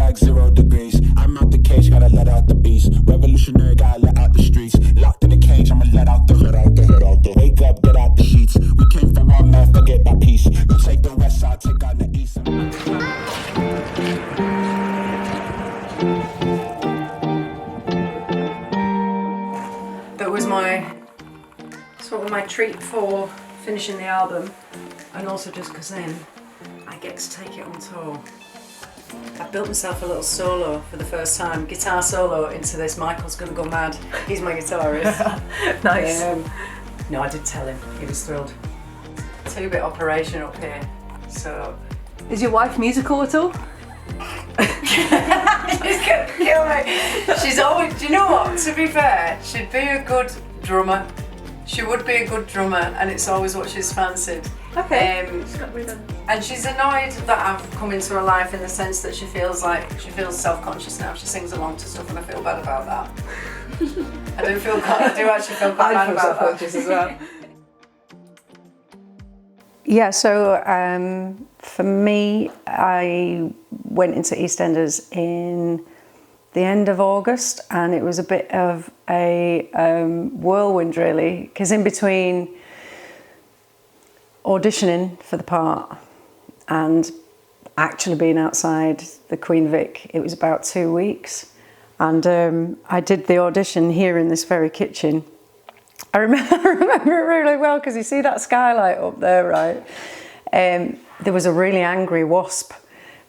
like 0 degrees. I'm out the cage, gotta let out the beast. Revolutionary, gotta let out the streets. Locked in a cage, I'ma let out the wake up, get out the sheets. We came from one man, forget that peace. You take the west side, take out the east. That was my sort of my treat for finishing the album, and also just because then I get to take it on tour. I built myself a little solo for the first time, guitar solo into this. Michael's gonna go mad. He's my guitarist. Nice. No, I did tell him. He was thrilled. 2-bit operation up here. So. Is your wife musical at all? She's gonna kill me. She's always. Do you know what? To be fair, she'd be a good drummer. She would be a good drummer, and it's always what she's fancied. Okay. And she's annoyed that I've come into her life in the sense that she feels self-conscious now. She sings along to stuff, and I feel bad about that. I do actually feel quite bad about that. As well. Yeah, so for me, I went into Eastenders in the end of August, and it was a bit of a whirlwind really, because in between auditioning for the part and actually being outside the Queen Vic, it was about 2 weeks, and I did the audition here in this very kitchen. I remember it really well, because you see that skylight up there, right? There was a really angry wasp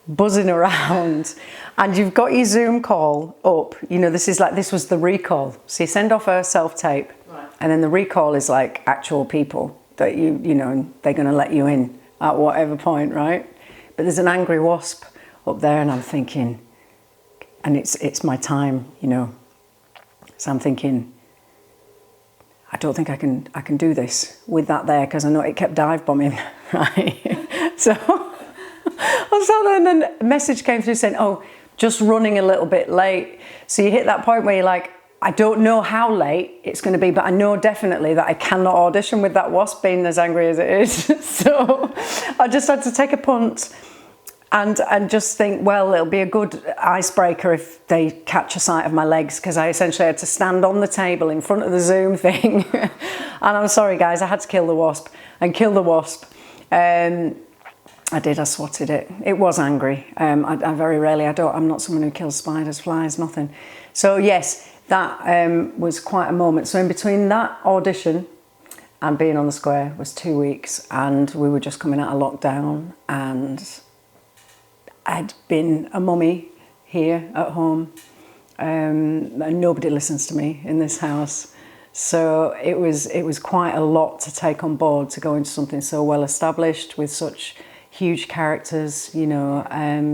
buzzing around, and you've got your Zoom call up. You know, this was the recall. So you send off a self-tape, right, and then the recall is like actual people that you know, they're going to let you in at whatever point, right? But there's an angry wasp up there, and I'm thinking, and it's my time, you know. So I'm thinking, I don't think I can do this with that there, because I know it kept dive bombing, right? So then a message came through saying, oh, just running a little bit late. So you hit that point where you're like, I don't know how late it's going to be, but I know definitely that I cannot audition with that wasp being as angry as it is. So I just had to take a punt and just think, well, it'll be a good icebreaker if they catch a sight of my legs, because I essentially had to stand on the table in front of the Zoom thing. And I'm sorry, guys, I had to kill the wasp and kill the wasp. I did, I swatted it. It was angry. I very rarely, I'm not someone who kills spiders, flies, nothing. So yes, that was quite a moment. So in between that audition and being on the square was 2 weeks, and we were just coming out of lockdown, and I'd been a mummy here at home, and nobody listens to me in this house. So it was quite a lot to take on board, to go into something so well established with such huge characters, you know,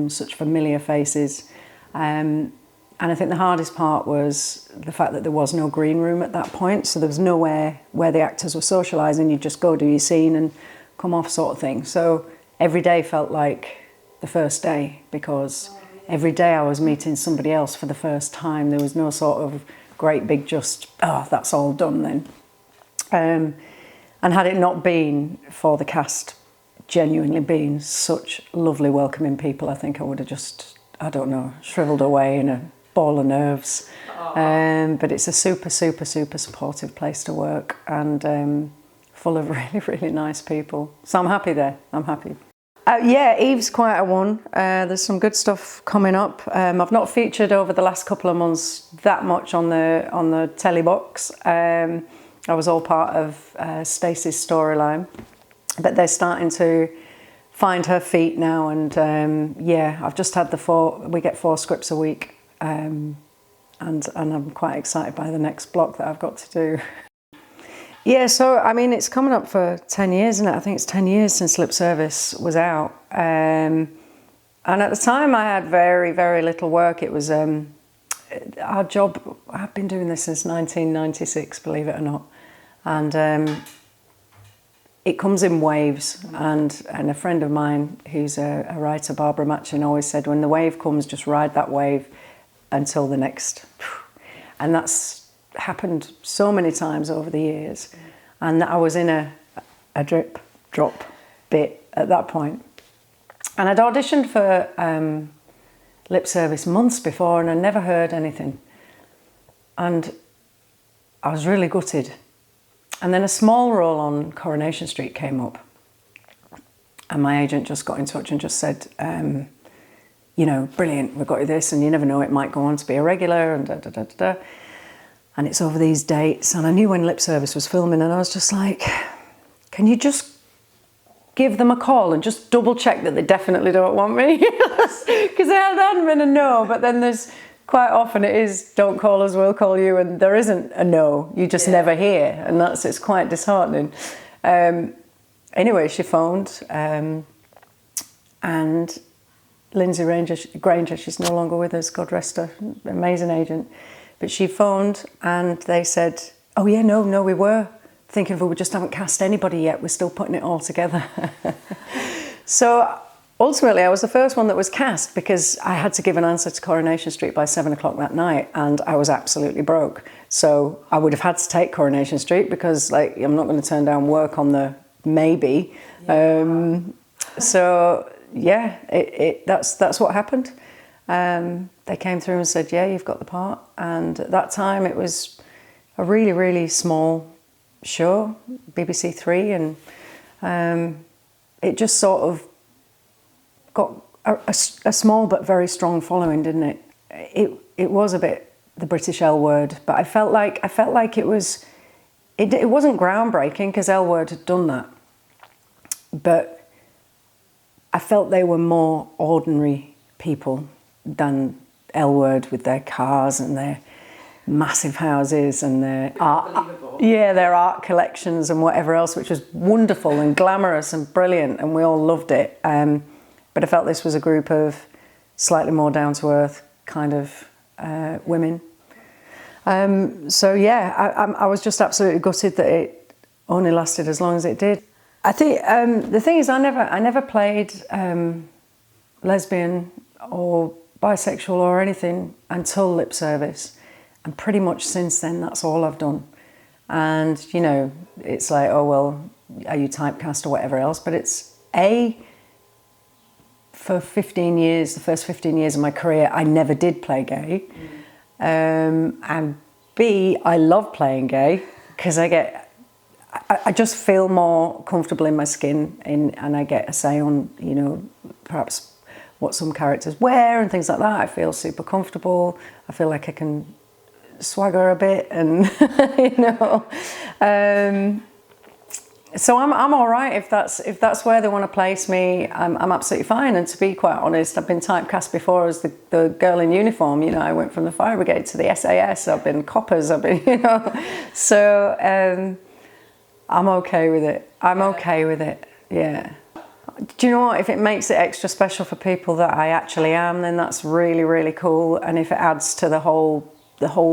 such familiar faces. And I think the hardest part was the fact that there was no green room at that point. So there was nowhere where the actors were socialising. You just go do your scene and come off, sort of thing. So every day felt like the first day, because every day I was meeting somebody else for the first time. There was no sort of great big just, oh, that's all done then. And had it not been for the cast genuinely being such lovely, welcoming people, I think I would have just, I don't know, shriveled away in a ball of nerves. But it's a super, super, super supportive place to work, and full of really, really nice people. So I'm happy there, I'm happy. Yeah, Eve's quite a one. There's some good stuff coming up. I've not featured over the last couple of months that much on the telly box. I was all part of Stacey's storyline, but they're starting to find her feet now. And yeah, I've just had we get 4 scripts a week, and I'm quite excited by the next block that I've got to do. Yeah, so I mean, it's coming up for 10 years, isn't it? I think it's 10 years since Lip Service was out. And at the time I had very, very little work. It was our job, I've been doing this since 1996, believe it or not. And it comes in waves. And a friend of mine who's a writer, Barbara Matchin, always said, when the wave comes, just ride that wave until the next. And that's happened so many times over the years, and I was in a drip drop bit at that point, and I'd auditioned for lip service months before, and I never heard anything. And I was really gutted. And then a small role on Coronation Street came up. And my agent just got in touch and just said, you know, brilliant, we've got you this, and you never know, it might go on to be a regular, and da-da-da-da-da. And it's over these dates. And I knew when lip service was filming, and I was just like, can you just give them a call and just double check that they definitely don't want me? Because there hadn't been a no, but then there's quite often it is, don't call us, we'll call you, and there isn't a no, you just never hear, and it's quite disheartening. Anyway, she phoned, and Lindsay Granger, she's no longer with us, God rest her, amazing agent, but she phoned and they said, oh yeah, no, we were thinking of it, we just haven't cast anybody yet, we're still putting it all together. So ultimately I was the first one that was cast, because I had to give an answer to Coronation Street by 7 o'clock that night, and I was absolutely broke. So I would have had to take Coronation Street, because like, I'm not going to turn down work on the maybe. So yeah, that's what happened. They came through and said, yeah, you've got the part. And at that time it was a really, really small show, BBC Three, and it just sort of got a small but very strong following, didn't it? It was a bit the British L Word, but I felt like it wasn't groundbreaking, because L Word had done that, but I felt they were more ordinary people than L Word, with their cars and their massive houses and their art collections and whatever else, which was wonderful and glamorous and brilliant, and we all loved it. But I felt this was a group of slightly more down-to-earth kind of women. So yeah, I was just absolutely gutted that it only lasted as long as it did. I think the thing is, I never played lesbian or bisexual or anything until lip service, and pretty much since then that's all I've done. And you know, it's like, oh well, are you typecast or whatever else? But it's for 15 years, the first 15 years of my career, I never did play gay. And B, I love playing gay, because I just feel more comfortable in my skin, and I get a say on, you know, perhaps what some characters wear and things like that. I feel super comfortable. I feel like I can swagger a bit, and you know. So I'm all right if that's where they want to place me. I'm absolutely fine. And to be quite honest, I've been typecast before as the girl in uniform. You know, I went from the fire brigade to the SAS. I've been coppers. I've been, you know. So I'm okay with it. I'm okay with it. Yeah. Do you know what? If it makes it extra special for people that I actually am, then that's really, really cool. And if it adds to the whole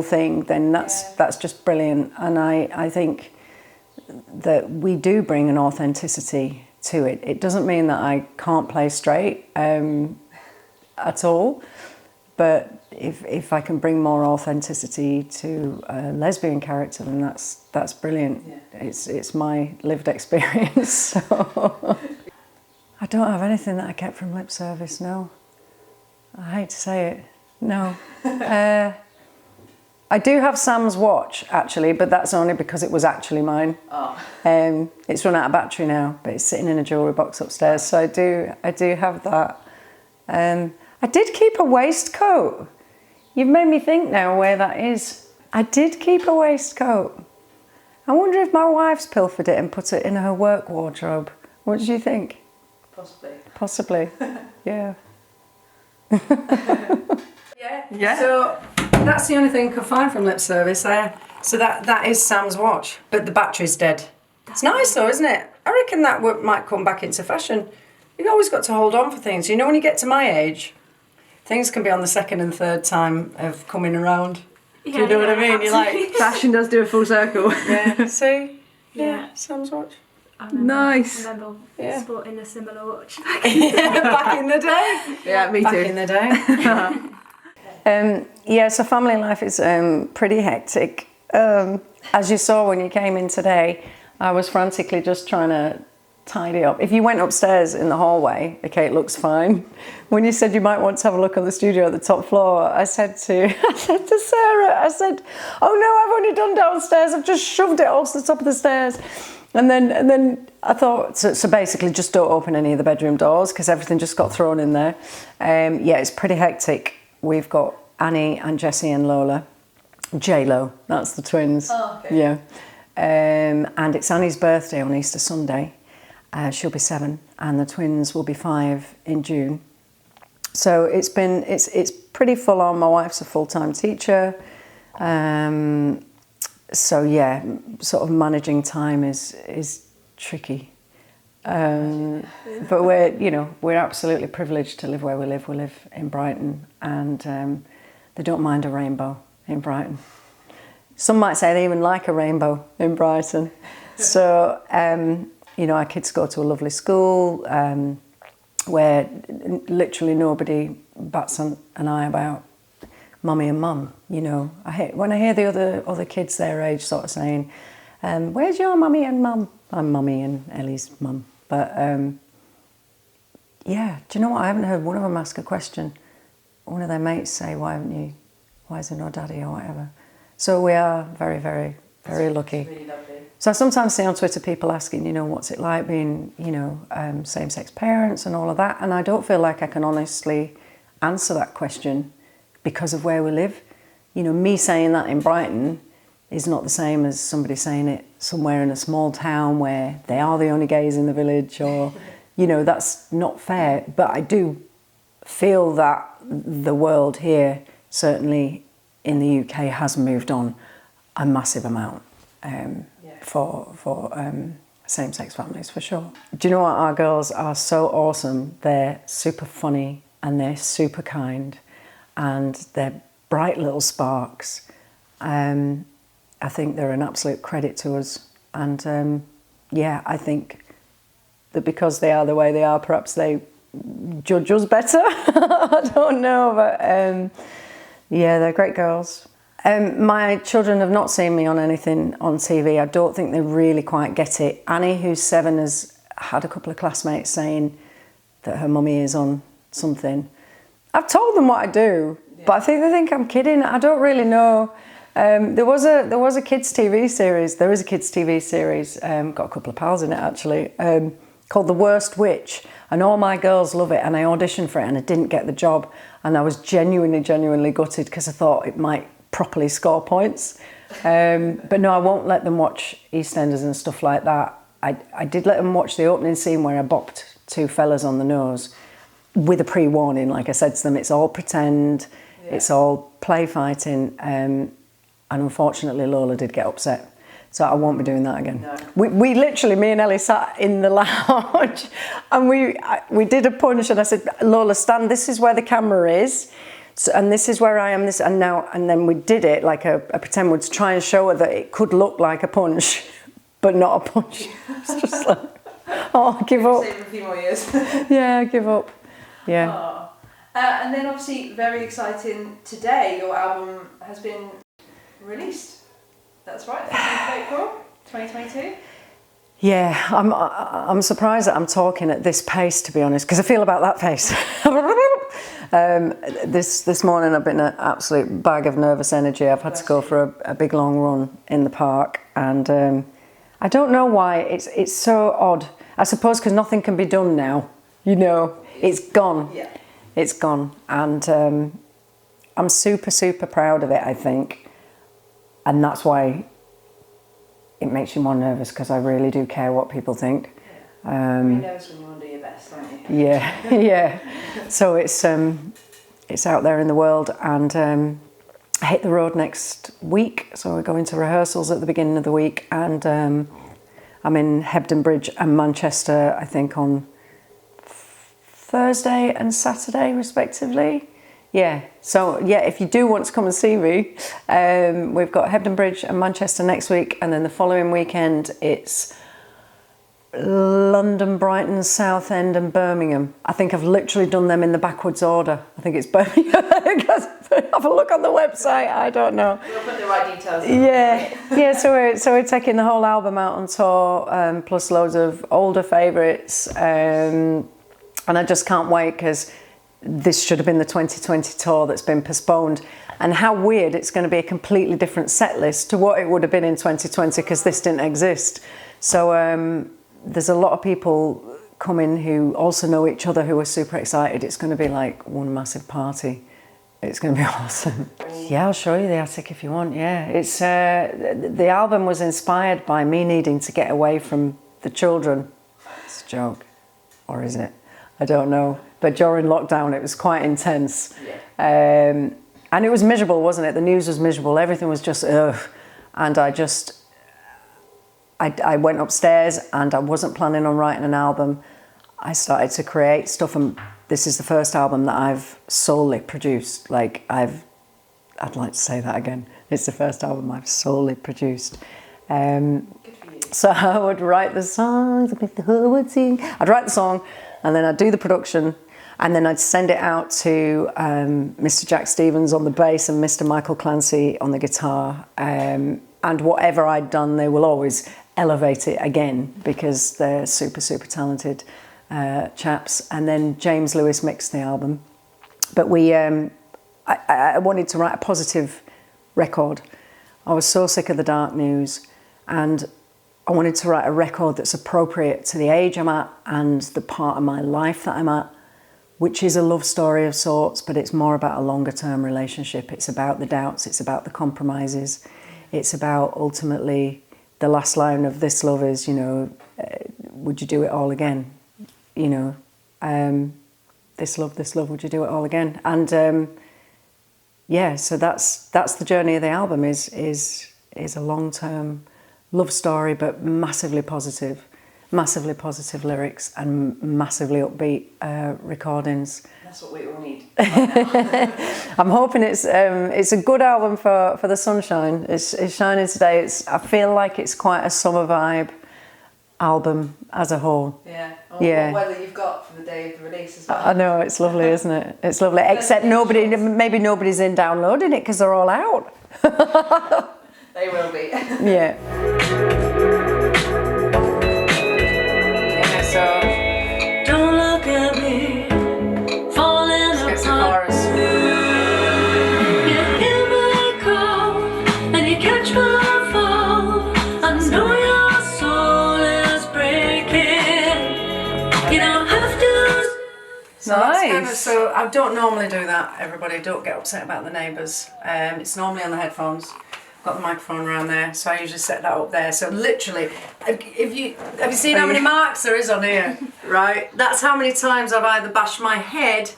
thing, then that's just brilliant. And I think that we do bring an authenticity to it. It doesn't mean that I can't play straight at all, but if I can bring more authenticity to a lesbian character, then that's brilliant. Yeah. It's my lived experience. So I don't have anything that I kept from lip service. No, I hate to say it. No. I do have Sam's watch, actually, but that's only because it was actually mine. Oh. It's run out of battery now, but it's sitting in a jewellery box upstairs, so I do have that. I did keep a waistcoat. You've made me think now where that is. I did keep a waistcoat. I wonder if my wife's pilfered it and put it in her work wardrobe. What do you think? Possibly. Yeah. Yeah. So that's the only thing I could find from lip service there. So that is Sam's watch, but the battery's dead. It's nice though, isn't it? I reckon that might come back into fashion. You've always got to hold on for things. You know, when you get to my age, things can be on the second and third time of coming around. Yeah, do you know what I mean? You're like, fashion does do a full circle. Yeah. See? Yeah. Sam's watch. Nice. I remember sporting a similar watch back in the day. Yeah, me too. Back in the day. So family life is pretty hectic. As you saw when you came in today, I was frantically just trying to tidy up. If you went upstairs in the hallway, okay, it looks fine. When you said you might want to have a look on the studio at the top floor, I said to Sarah, I said, oh no, I've only done downstairs. I've just shoved it all to the top of the stairs. And then I thought, so basically just don't open any of the bedroom doors because everything just got thrown in there. Yeah, it's pretty hectic. We've got Annie and Jessie and Lola. J-Lo, that's the twins. Oh, okay. Yeah. And it's Annie's birthday on Easter Sunday. She'll be 7 and the twins will be 5 in June. So it's pretty full on. My wife's a full-time teacher. So yeah, sort of managing time is tricky. But we're absolutely privileged to live where we live. We live in Brighton and they don't mind a rainbow in Brighton. Some might say they even like a rainbow in Brighton. So, our kids go to a lovely school where literally nobody bats an eye about mummy and mum. When I hear the other kids their age sort of saying, where's your mummy and mum? I'm mummy and Ellie's mum. But yeah, do you know what? I haven't heard one of them ask a question. One of their mates say, why is there no daddy or whatever? So we are very, very, very lucky. Really lovely. So I sometimes see on Twitter people asking, what's it like being, same-sex parents and all of that. And I don't feel like I can honestly answer that question because of where we live. Me saying that in Brighton is not the same as somebody saying it somewhere in a small town where they are the only gays in the village or, that's not fair. But I do feel that the world here, certainly in the UK, has moved on a massive amount for same-sex families, for sure. Do you know what? Our girls are so awesome. They're super funny and they're super kind and they're bright little sparks. I think they're an absolute credit to us. And I think that because they are the way they are, perhaps they judge us better. I don't know, but they're great girls. My children have not seen me on anything on TV. I don't think they really quite get it. Annie, who's 7, has had a couple of classmates saying that her mummy is on something. I've told them what I do, but I think they think I'm kidding. I don't really know. There was a kids' TV series. There is a kids' TV series. Got a couple of pals in it actually. Called The Worst Witch, and all my girls love it. And I auditioned for it, and I didn't get the job. And I was genuinely gutted because I thought it might properly score points. But no, I won't let them watch EastEnders and stuff like that. I did let them watch the opening scene where I bopped 2 fellas on the nose with a pre-warning. Like I said to them, it's all pretend, it's all play fighting. And unfortunately, Lola did get upset. So I won't be doing that again. No. We literally, me and Ellie sat in the lounge and we did a punch and I said, Lola, stand, this is where the camera is. So, and this is where I am, and then we did it like a pretend would try and show her that it could look like a punch, but not a punch. It's just like, oh, give up. Save a few more years. Yeah, give up. Yeah. Oh. And then obviously very exciting today, your album has been released. That's right, 15th of April, 2022. Yeah, I'm surprised that I'm talking at this pace, to be honest, because I feel about that pace. This morning I've been an absolute bag of nervous energy. I've had to go for a big long run in the park, and I don't know why. It's so odd. I suppose because nothing can be done now. It's gone. Yeah. It's gone, and I'm super proud of it, I think, and that's why it makes you more nervous, because I really do care what people think. You're nervous when you want to do your best, aren't you? Yeah. So it's out there in the world, and I hit the road next week. So we're going to rehearsals at the beginning of the week, and I'm in Hebden Bridge and Manchester, I think, on Thursday and Saturday, respectively. Yeah, so yeah, if you do want to come and see me, we've got Hebden Bridge and Manchester next week, and then the following weekend it's London, Brighton, Southend and Birmingham. I think I've literally done them in the backwards order. I think it's Birmingham. Have a look on the website. I don't know. We'll put the right details in. Yeah. So we're taking the whole album out on tour, plus loads of older favourites, and I just can't wait because this should have been the 2020 tour that's been postponed. And how weird it's going to be a completely different set list to what it would have been in 2020 because this didn't exist. So there's a lot of people coming who also know each other who are super excited. It's going to be like one massive party. It's going to be awesome. Yeah, I'll show you the attic if you want. Yeah, it's the album was inspired by me needing to get away from the children. It's a joke, or is it? I don't know. But during lockdown, it was quite intense. And it was miserable, wasn't it? The news was miserable. Everything was just ugh. And I went upstairs and I wasn't planning on writing an album. I started to create stuff, and this is the first album that I've solely produced. Like I'd like to say that again. It's the first album I've solely produced. So I would write the songs, I'd write the song, and then I'd do the production, and then I'd send it out to Mr. Jack Stevens on the bass and Mr. Michael Clancy on the guitar. And whatever I'd done, they will always elevate it again because they're super, super talented chaps. And then James Lewis mixed the album. But I wanted to write a positive record. I was so sick of the dark news, and I wanted to write a record that's appropriate to the age I'm at and the part of my life that I'm at, which is a love story of sorts, but it's more about a longer term relationship. It's about the doubts, it's about the compromises. It's about ultimately the last line of this love is, would you do it all again? This love, would you do it all again? And so that's the journey of the album is a long-term love story, but massively positive lyrics and massively upbeat recordings. That's what we all need. I'm hoping it's a good album for the sunshine. It's shining today. I feel like it's quite a summer vibe album as a whole. Yeah. Yeah. What weather you've got for the day of the release as well. I know, it's lovely, isn't it? It's lovely. Except maybe nobody's in downloading it because they're all out. They will be. Yeah. Yeah, so Don't look at me, falling let's get the apart. chorus. You hear my call, and you catch my fall. I know your soul is breaking. You don't have to. So that's kind of, so I don't normally do that, everybody. Don't get upset about the neighbours. It's normally on the headphones. Got the microphone around there, so I usually set that up there. So literally, have you seen how many marks there is on here? Right, that's how many times I've either bashed my head,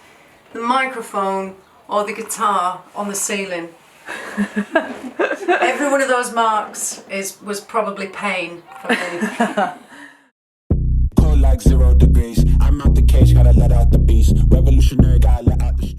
the microphone, or the guitar on the ceiling. Every one of those marks was probably pain for me. Cold like 0 degrees. I'm out the cage, gotta let out the beast. Revolutionary, gotta let out the street.